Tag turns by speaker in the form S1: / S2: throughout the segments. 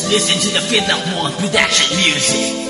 S1: Just listen to the Finlock One production music.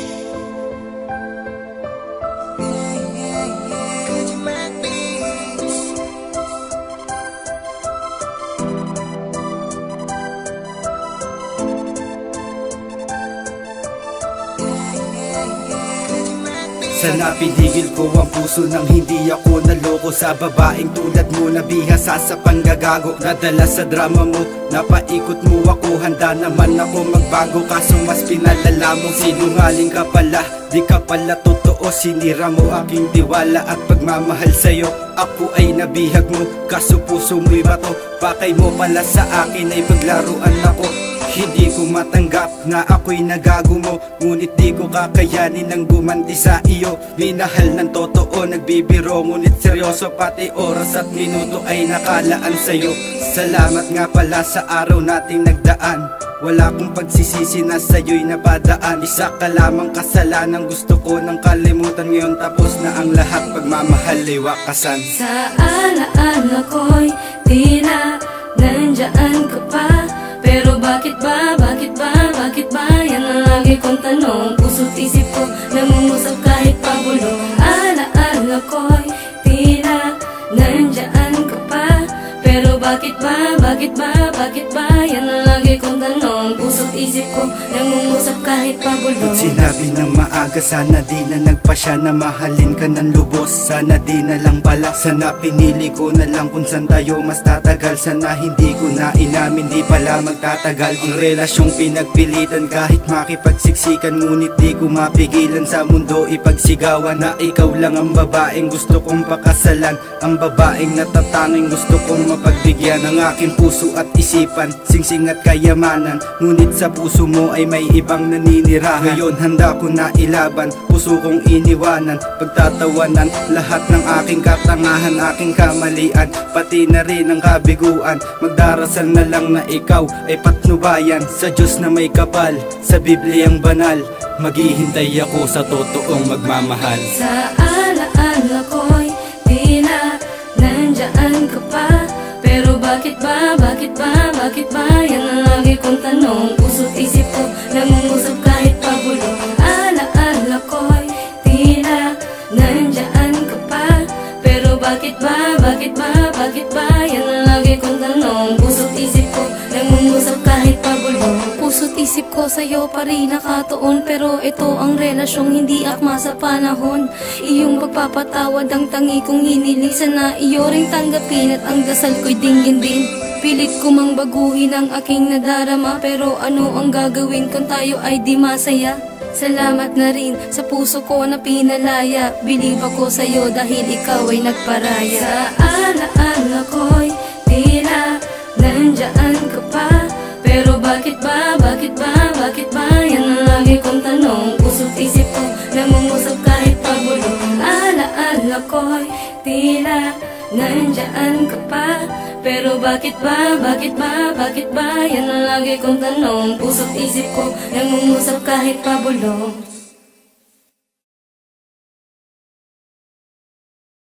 S2: Sana pinigil ko ang puso nang hindi ako naloko sa babaeng tulad mo na bihasa sa panggagago. Nadala sa drama mo, napaikot mo ako, handa naman ako magbago. Kaso mas pinalala mo, sinungaling ka pala, di ka pala totoo. Sinira mo aking tiwala at pagmamahal sa'yo. Ako ay nabihag mo, kaso puso mo'y bato. Pakay mo pala sa akin ay paglaruan ako. Hindi ko matanggap na ako'y nagago mo, ngunit di ko kakayanin ng gumanti sa iyo. Minahal ng totoo, nagbibiro, ngunit seryoso, pati oras at minuto ay nakalaan sa'yo. Salamat nga pala sa araw nating nagdaan, wala kong pagsisisi na sa'yo'y napadaan. Isa ka lamang kasalanan, gusto ko nang kalimutan. Ngayon tapos na ang lahat, pagmamahal ay wakasan.
S3: Sa alaala ko'y tila nandyan ka pa, pero bakit ba, bakit ba, bakit ba? Yan ang lagi kong tanong. Puso't isip ko nangungusap kahit pabulong. Alaala ko'y tila nandyan ka pa, pero bakit ba, bakit ba, bakit ba? Yan ang lagi kong tanong. Puso't isip ko nangungusap kahit pabulong.
S2: At sinabi ng maaga, sana di na nagpasya na mahalin ka ng lubos. Sana di na lang pala, sana pinili ko na lang kung saan tayo mas tatagal. Sana hindi ko na inamin, di pala magtatagal ang relasyong pinagpilitan. Kahit makipagsiksikan, ngunit di ko mapigilan sa mundo ipagsigawan na ikaw lang ang babaeng gusto kong pakasalan. Ang babaeng natatanging gusto kong mapagbigyan ng aking puso at isipan, singsing at kayamanan. Ngunit sa puso mo ay may ibang naninirahan. Ngayon handa ko na ilaban, puso kong iniwanan, pagtatawanan lahat ng aking katangahan, aking kamalian, pati na rin ang kabiguan. Magdarasal na lang na ikaw ay patnubayan sa Diyos na may kapal, sa Bibliang banal. Maghihintay ako sa totoong magmamahal.
S3: Sa alaala ko'y tila nandyan ka pa, pero bakit ba, bakit ba, bakit ba? Yan ang lagi kong tanong. Puso't isip ko nangungusap kahit pabulong. Alaala ko'y tila nandyan ka pa, pero bakit ba, bakit ba, bakit ba? Yan ang lagi kong tanong. Puso't isip ko nangungusap kahit pabulong. Puso't isip ko sa'yo pa rin nakatuon, pero ito ang relasyong hindi akma sa panahon. Iyong pagpapatawad ang tangi kong hiniling, sana iyo ring tanggapin at ang dasal ko'y dinggin din. Pilit ko mang baguhin ang aking nadarama, pero ano ang gagawin kung tayo ay di masaya? Salamat na rin sa puso ko na pinalaya, bilib ako sa'yo dahil ikaw ay nagparaya. Sa alaala ko'y tila nandyan ka pa, pero bakit ba, bakit ba, bakit ba? Yan ang lagi kong tanong. Puso't isip ko nangungusap kahit pabulong. Alaala ko'y tila nandyan ka pa, pero bakit ba, bakit ba, bakit ba? Yan ang lagi kong tanong. Puso't isip ko nangungusap kahit pabulong.